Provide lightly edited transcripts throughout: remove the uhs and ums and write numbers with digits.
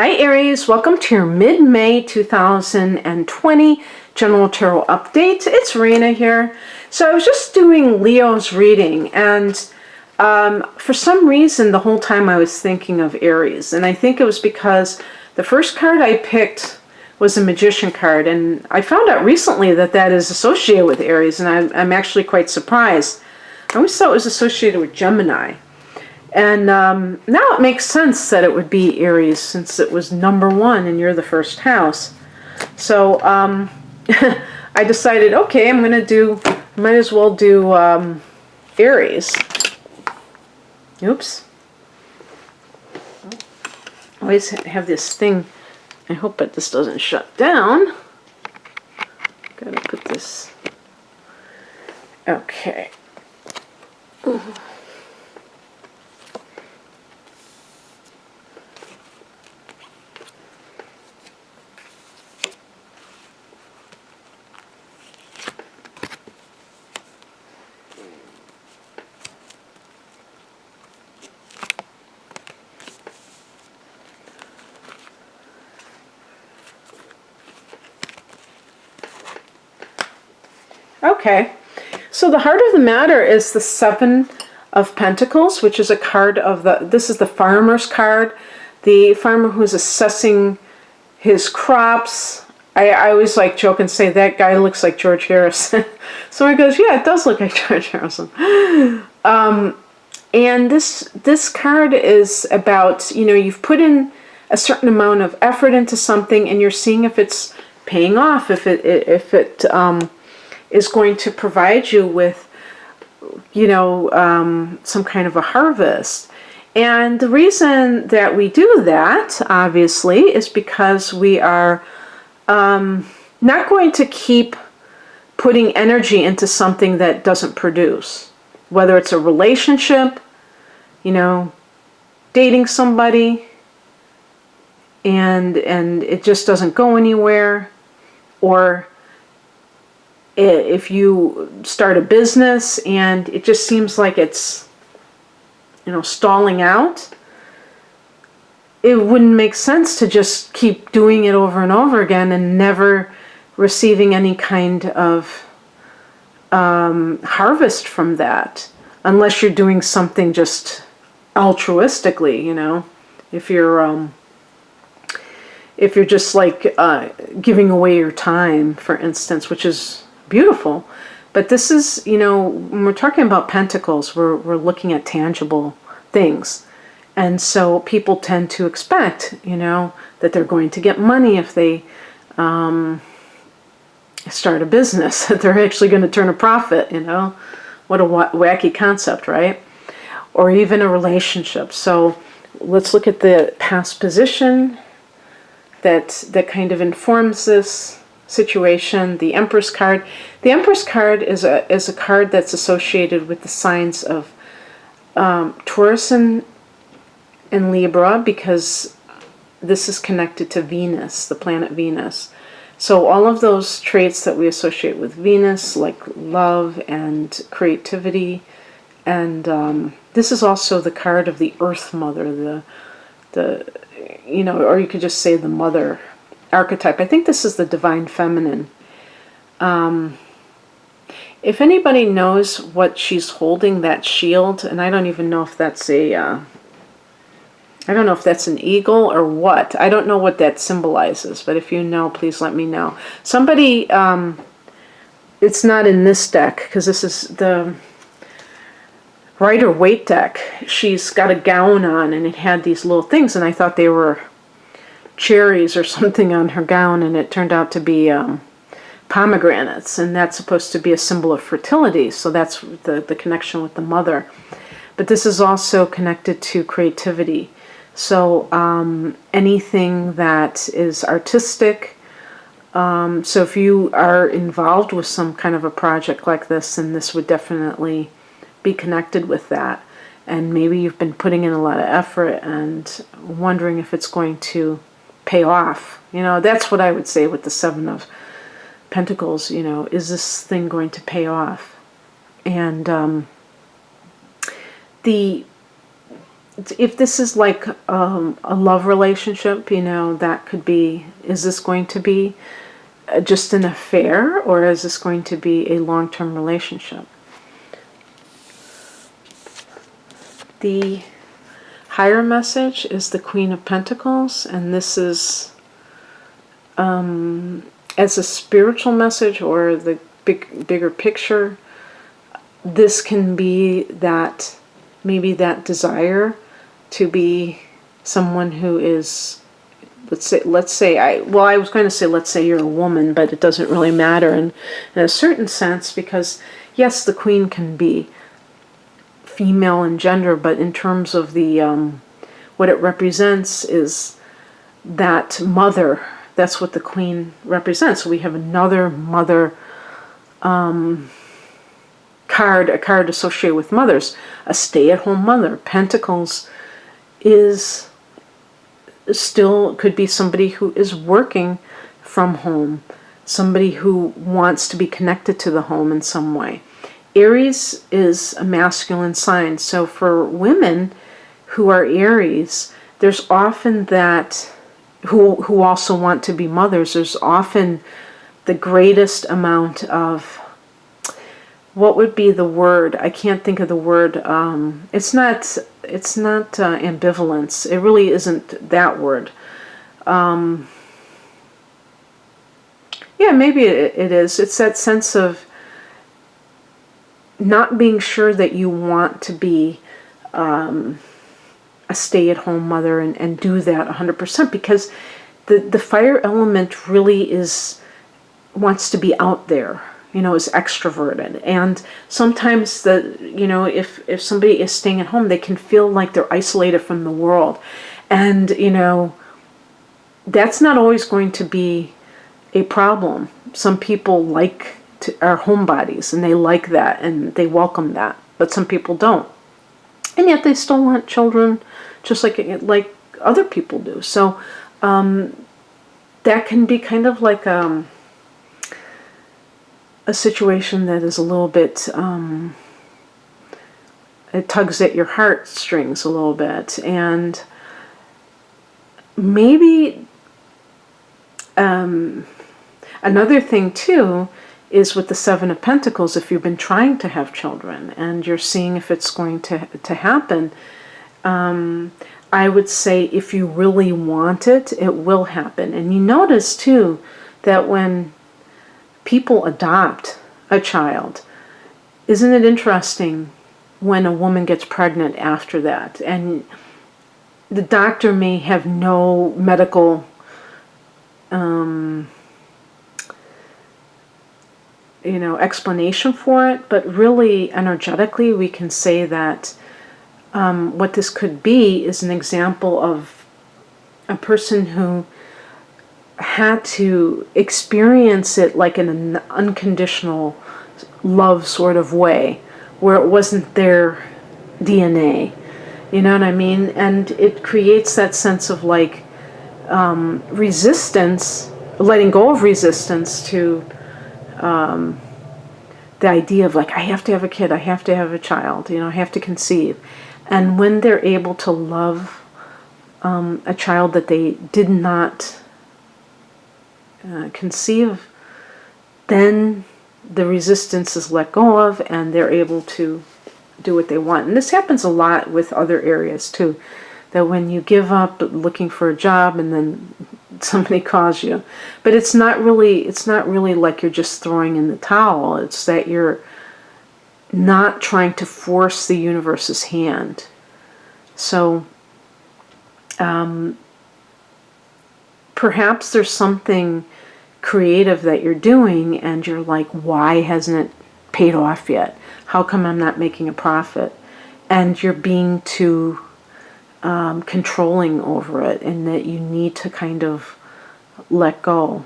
Hi Aries, welcome to your mid-May 2020 General Tarot Update. It's Rena here. So I was just doing Leo's reading, and for some reason the whole time I was thinking of Aries, and I think it was because the first card I picked was a Magician card, and I found out recently that that is associated with Aries, and I'm actually quite surprised. I always thought it was associated with Gemini. And now it makes sense that it would be Aries since it was number 1 and you're the first house. So I decided, okay, might as well do Aries. Oops. I always have this thing. I hope that this doesn't shut down. Gotta put this. Okay. Ooh. Okay, so the heart of the matter is the Seven of Pentacles, which is a card of this is the farmer's card, the farmer who's assessing his crops. I always like joke and say that guy looks like George Harrison. So he goes, yeah, it does look like George Harrison. And this card is about, you've put in a certain amount of effort into something, and you're seeing if it's paying off, if it is going to provide you with, some kind of a harvest. And the reason that we do that, obviously, is because we are not going to keep putting energy into something that doesn't produce. Whether it's a relationship, dating somebody, and it just doesn't go anywhere, or if you start a business and it just seems like it's, stalling out, it wouldn't make sense to just keep doing it over and over again and never receiving any kind of harvest from that, unless you're doing something just altruistically, if you're just like giving away your time, for instance, which is beautiful. But this is, when we're talking about pentacles, we're looking at tangible things. And so people tend to expect, that they're going to get money if they start a business, that they're actually going to turn a profit, What a wacky concept, right? Or even a relationship. So let's look at the past position that kind of informs this situation. The Empress card. The Empress card is a card that's associated with the signs of Taurus and Libra, because this is connected to Venus, the planet Venus. So all of those traits that we associate with Venus, like love and creativity, and this is also the card of the Earth Mother, or you could just say the Mother archetype. I think this is the Divine Feminine. If anybody knows what she's holding, that shield, and I don't even know if that's I don't know if that's an eagle or what. I don't know what that symbolizes, but if you know, please let me know. Somebody, it's not in this deck, because this is the Rider-Waite deck. She's got a gown on, and it had these little things, and I thought they were cherries or something on her gown, and it turned out to be pomegranates, and that's supposed to be a symbol of fertility, so that's the connection with the mother. But this is also connected to creativity. So anything that is artistic, so if you are involved with some kind of a project like this, then this would definitely be connected with that. And maybe you've been putting in a lot of effort and wondering if it's going to pay off. That's what I would say with the Seven of Pentacles. Is this thing going to pay off? And if this is like a love relationship, that could be, is this going to be just an affair, or is this going to be a long-term relationship? The higher message is the Queen of Pentacles, and this is as a spiritual message or the bigger picture. This can be that, maybe that desire to be someone who is, let's say I was going to say, let's say you're a woman, but it doesn't really matter in a certain sense, because yes, the Queen can be female in gender, but in terms of the what it represents is that mother. That's what the Queen represents. So we have another mother card, a card associated with mothers, a stay-at-home mother. Pentacles is still, could be somebody who is working from home, somebody who wants to be connected to the home in some way. Aries is a masculine sign, so for women who are Aries, there's often that, who also want to be mothers, there's often the greatest amount of, what would be the word? I can't think of the word. It's not ambivalence. It really isn't that word. Yeah, maybe it is. It's that sense of not being sure that you want to be a stay-at-home mother and do that 100%, because the fire element really wants to be out there, is extroverted. And sometimes if somebody is staying at home, they can feel like they're isolated from the world. And, that's not always going to be a problem. Some people are homebodies, and they like that, and they welcome that. But some people don't. And yet they still want children, just like other people do. So that can be kind of like a situation that is a little bit, it tugs at your heartstrings a little bit. And maybe another thing too is with the Seven of Pentacles, if you've been trying to have children and you're seeing if it's going to happen, I would say if you really want it, it will happen. And you notice too that when people adopt a child, isn't it interesting when a woman gets pregnant after that? And the doctor may have no medical explanation for it, but really energetically we can say that what this could be is an example of a person who had to experience it like in an unconditional love sort of way, where it wasn't their DNA, you know what I mean? And it creates that sense of like resistance, letting go of resistance to the idea of like, I have to have a kid, I have to have a child, I have to conceive. And when they're able to love a child that they did not conceive, then the resistance is let go of and they're able to do what they want. And this happens a lot with other areas too, that when you give up looking for a job and then somebody calls you, but it's not really like you're just throwing in the towel. It's that you're not trying to force the universe's hand. So perhaps there's something creative that you're doing and you're like, why hasn't it paid off yet? How come I'm not making a profit? And you're being too controlling over it, and that you need to kind of let go.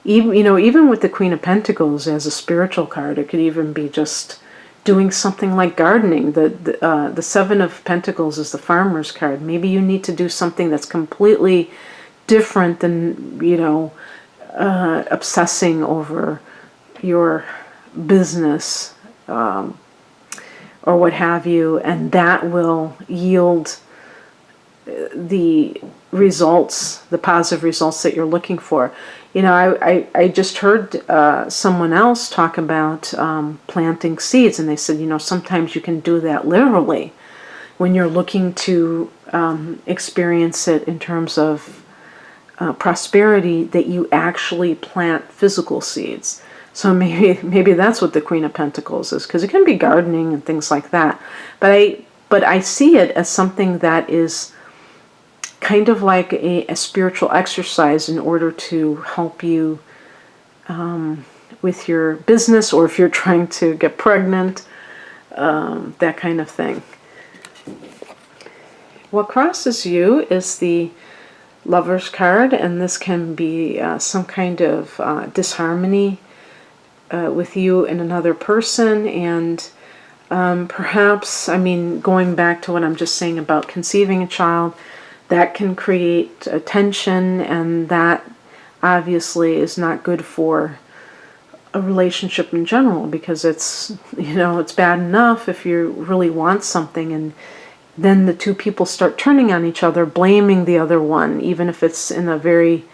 Even with the Queen of Pentacles as a spiritual card, it could even be just doing something like gardening. The Seven of Pentacles is the farmer's card. Maybe you need to do something that's completely different than, obsessing over your business or what have you, and that will yield the results, the positive results that you're looking for. You know, I just heard someone else talk about planting seeds, and they said, you know, sometimes you can do that literally when you're looking to experience it in terms of prosperity, that you actually plant physical seeds. So maybe that's what the Queen of Pentacles is, because it can be gardening and things like that. But I see it as something that is kind of like a spiritual exercise in order to help you with your business, or if you're trying to get pregnant, that kind of thing. What crosses you is the Lover's card, and this can be some kind of disharmony with you and another person, and perhaps, I mean, going back to what I'm just saying about conceiving a child, that can create tension, and that obviously is not good for a relationship in general, because it's, you know, it's bad enough if you really want something and then the two people start turning on each other, blaming the other one, even if it's in a very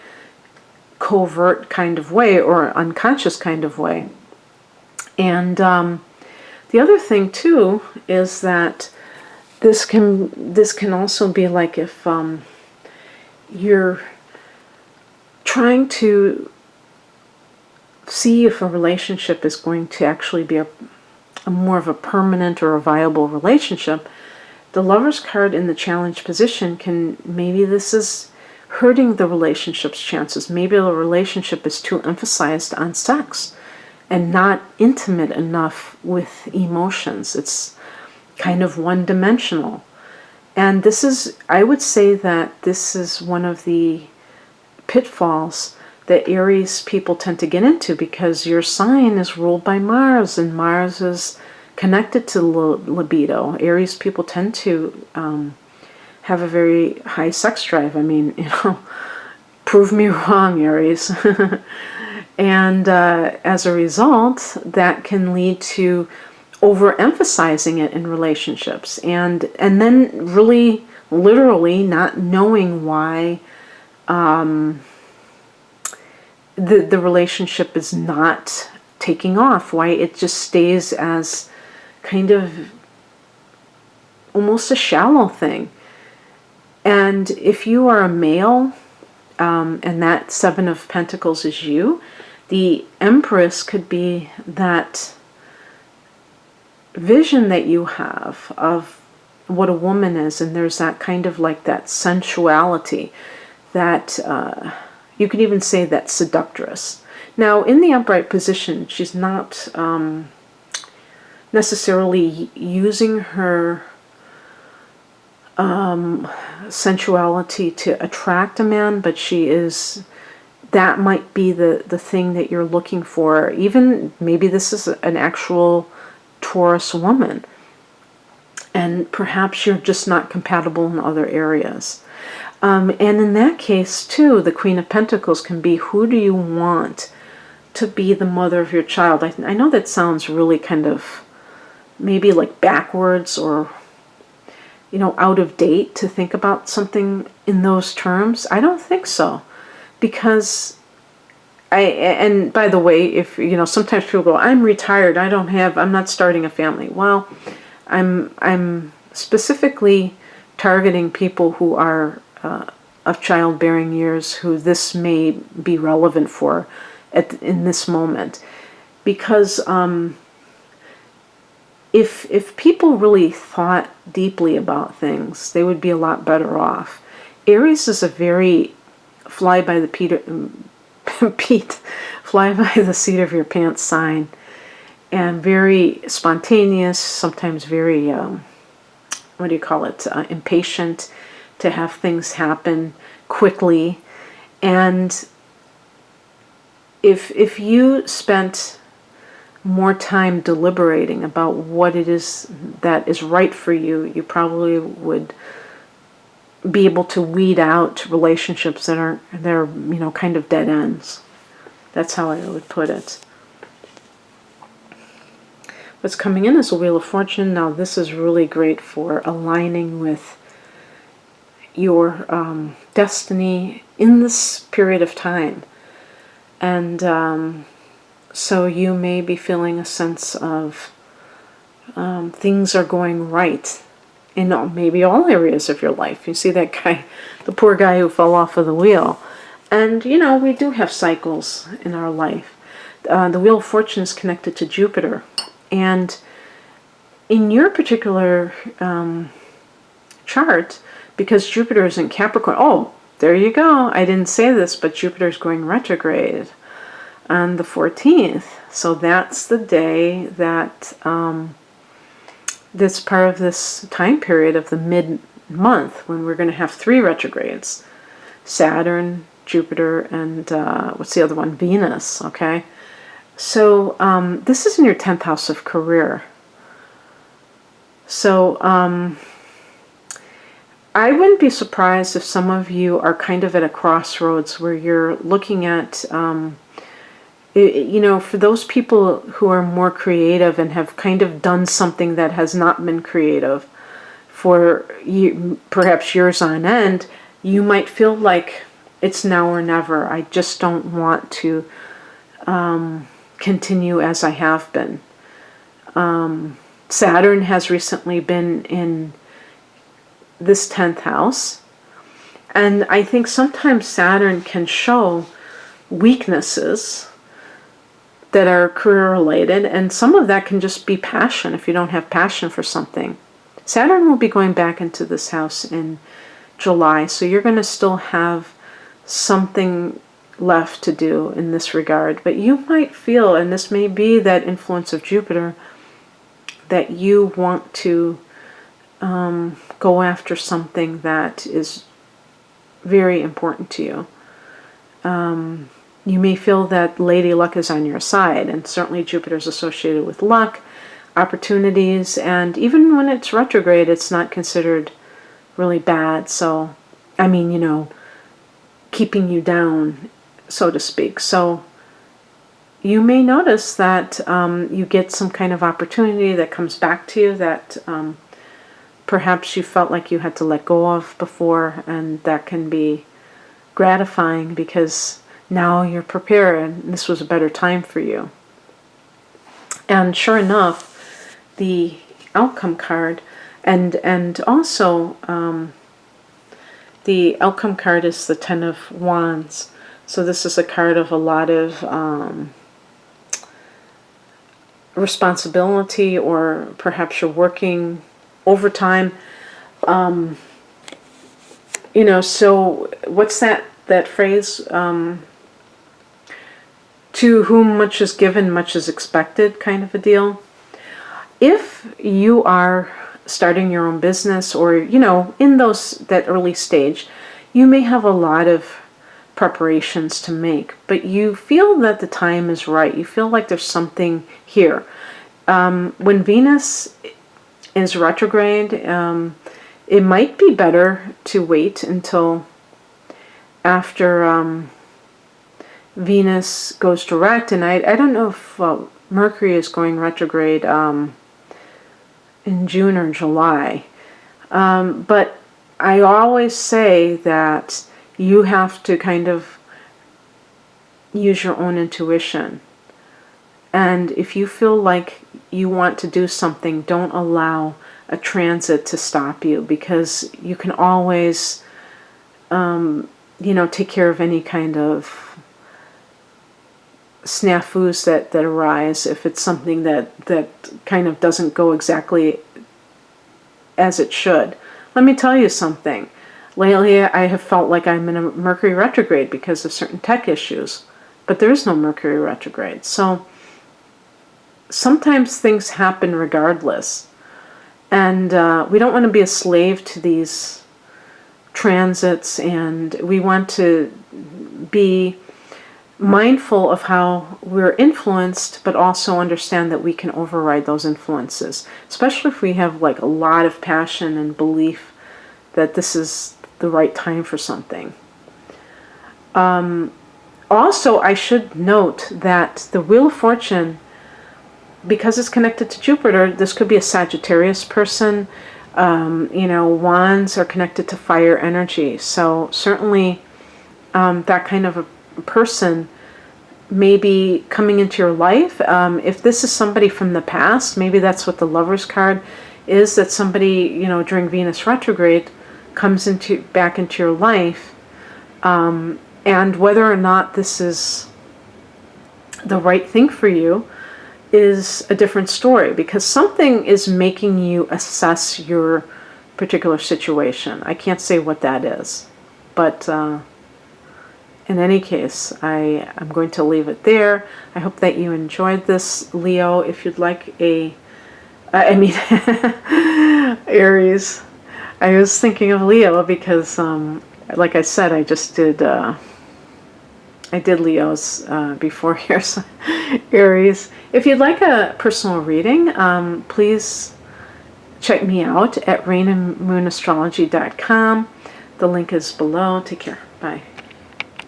covert kind of way or unconscious kind of way. And the other thing too is that this can also be like if you're trying to see if a relationship is going to actually be a more of a permanent or a viable relationship. The Lover's card in the challenge position can, maybe this is hurting the relationship's chances. Maybe the relationship is too emphasized on sex and not intimate enough with emotions. It's kind of one-dimensional. And this is, I would say that this is one of the pitfalls that Aries people tend to get into, because your sign is ruled by Mars, and Mars is connected to libido. Aries people tend to have a very high sex drive. I mean, you know, prove me wrong, Aries. And as a result, that can lead to overemphasizing it in relationships, and then really, literally not knowing why the relationship is not taking off, why it just stays as kind of almost a shallow thing. And if you are a male, and that Seven of Pentacles is you, the Empress could be that vision that you have of what a woman is, and there's that kind of like that sensuality, that you could even say that seductress. Now, in the upright position, she's not necessarily using her sensuality to attract a man, but she is, that might be the thing that you're looking for. Even maybe this is an actual Taurus woman, and perhaps you're just not compatible in other areas. And in that case too, the Queen of Pentacles can be, who do you want to be the mother of your child? I know that sounds really kind of maybe like backwards, or, you know, out of date to think about something in those terms. I don't think so, because and by the way, if, you know, sometimes people go, I'm retired, I'm not starting a family. Well, I'm specifically targeting people who are of childbearing years, who this may be relevant for in this moment, because if people really thought deeply about things, they would be a lot better off. Aries is a very fly by the seat of your pants sign, and very spontaneous, sometimes very what do you call it, impatient to have things happen quickly. And if you spent more time deliberating about what it is that is right for you, you probably would be able to weed out relationships that are, you know, kind of dead ends. That's how I would put it. What's coming in is a Wheel of Fortune. Now this is really great for aligning with your destiny in this period of time. And so you may be feeling a sense of things are going right in maybe all areas of your life. You see that guy, the poor guy who fell off of the wheel. And, we do have cycles in our life. The Wheel of Fortune is connected to Jupiter. And in your particular chart, because Jupiter is in Capricorn, oh, there you go. I didn't say this, but Jupiter is going retrograde on the 14th. So that's the day that that's part of this time period of the mid-month when we're going to have 3 retrogrades. Saturn, Jupiter, and what's the other one? Venus, okay? So this is in your 10th house of career. So I wouldn't be surprised if some of you are kind of at a crossroads where you're looking at, for those people who are more creative and have kind of done something that has not been creative for perhaps years on end, you might feel like it's now or never. I just don't want to continue as I have been. Saturn has recently been in this 10th house. And I think sometimes Saturn can show weaknesses that are career related. And some of that can just be passion if you don't have passion for something. Saturn will be going back into this house in July. So you're going to still have something left to do in this regard. But you might feel, and this may be that influence of Jupiter, that you want to go after something that is very important to you. You may feel that Lady Luck is on your side, and certainly Jupiter is associated with luck, opportunities, and even when it's retrograde, it's not considered really bad. So, I mean, keeping you down, so to speak. So you may notice that you get some kind of opportunity that comes back to you that perhaps you felt like you had to let go of before, and that can be gratifying because now you're prepared and this was a better time for you. And sure enough, the outcome card and also the outcome card is the Ten of Wands. So this is a card of a lot of responsibility, or perhaps you're working overtime. So what's that phrase? To whom much is given, much is expected, kind of a deal. If you are starting your own business, or in that early stage, you may have a lot of preparations to make, but you feel that the time is right. You feel like there's something here. When Venus is retrograde, it might be better to wait until after Venus goes direct, and I don't know if Mercury is going retrograde in June or July, but I always say that you have to kind of use your own intuition, and if you feel like you want to do something, don't allow a transit to stop you, because you can always take care of any kind of snafus that arise if it's something that kind of doesn't go exactly as it should. Let me tell you something. Lately, I have felt like I'm in a Mercury retrograde because of certain tech issues, but there is no Mercury retrograde. So sometimes things happen regardless, and we don't want to be a slave to these transits, and we want to be mindful of how we're influenced, but also understand that we can override those influences, especially if we have like a lot of passion and belief that this is the right time for something. Also, I should note that the Wheel of Fortune, because it's connected to Jupiter, this could be a Sagittarius person. You know, wands are connected to fire energy. So certainly that kind of a person may be coming into your life. If this is somebody from the past, maybe that's what the Lover's card is, that somebody, you know, during Venus retrograde comes back into your life. And whether or not this is the right thing for you is a different story, because something is making you assess your particular situation. I can't say what that is, but in any case, I'm going to leave it there. I hope that you enjoyed this, Leo. If you'd like Aries. I was thinking of Leo because, like I said, I just did, I did Leo's before here, so Aries. If you'd like a personal reading, please check me out at rainandmoonastrology.com. The link is below. Take care. Bye.